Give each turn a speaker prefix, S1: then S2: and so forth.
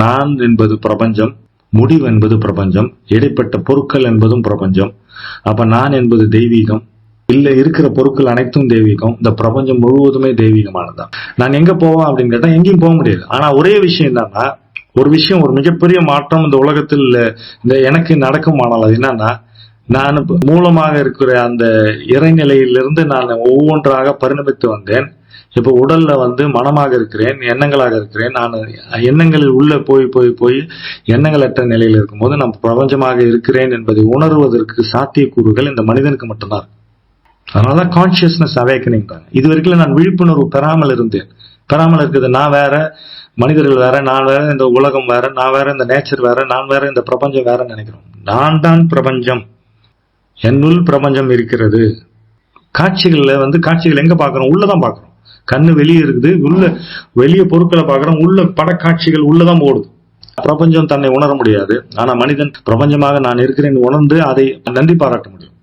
S1: நான் என்பது பிரபஞ்சம், முடிவு என்பது பிரபஞ்சம், இடைப்பட்ட பொருட்கள் என்பதும் பிரபஞ்சம். அப்ப நான் என்பது தெய்வீகம், இல்ல இருக்கிற பொருட்கள் அனைத்தும் தெய்வீகம். இந்த பிரபஞ்சம் முழுவதுமே தெய்வீகமானதான். நான் எங்க போவேன் அப்படின்னு கேட்டா எங்கேயும் போக முடியாது. ஆனா ஒரே விஷயம் என்னன்னா, ஒரு மிகப்பெரிய மாற்றம் இந்த உலகத்தில் இந்த எனக்கு நடக்குமானால் அது என்னன்னா, நான் மூலமாக இருக்கிற அந்த இறைநிலையிலிருந்து நான் ஒவ்வொன்றாக பரிணமித்து வந்தேன். இப்ப உடல்ல மனமாக இருக்கிறேன், எண்ணங்களாக இருக்கிறேன். நான் எண்ணங்களில் உள்ள போய் எண்ணங்களற்ற நிலையில் இருக்கும்போது நான் பிரபஞ்சமாக இருக்கிறேன் என்பதை உணர்வதற்கு சாத்தியக்கூறுகள் இந்த மனிதனுக்கு மட்டும்தான். அதனாலதான் கான்சியஸ்னஸ் அவேக்கனிங் தான். இது வரைக்கும் நான் விழிப்புணர்வு பெறாமல் இருந்தேன். பெறாமல் இருக்குது. நான் வேற, மனிதர்கள் வேற, நான் வேற, இந்த உலகம் வேற, நான் வேற, இந்த நேச்சர் வேற, நான் வேற, இந்த பிரபஞ்சம் வேற நினைக்கிறோம். நான் தான் பிரபஞ்சம், என்னுள் பிரபஞ்சம் இருக்கிறது. காட்சிகள் எங்க பாக்குறோம்? உள்ளதான் பாக்குறோம். கண்ணு வெளியே இருக்குது, வெளியே பொருட்களை பாக்குறோம், உள்ள படக்காட்சிகள் உள்ளதான் ஓடுது. பிரபஞ்சம் தன்னை உணர முடியாது. ஆனா மனிதன் பிரபஞ்சமாக நான் இருக்கிறேன் உணர்ந்து அதை நன்றி பாராட்ட முடியும்.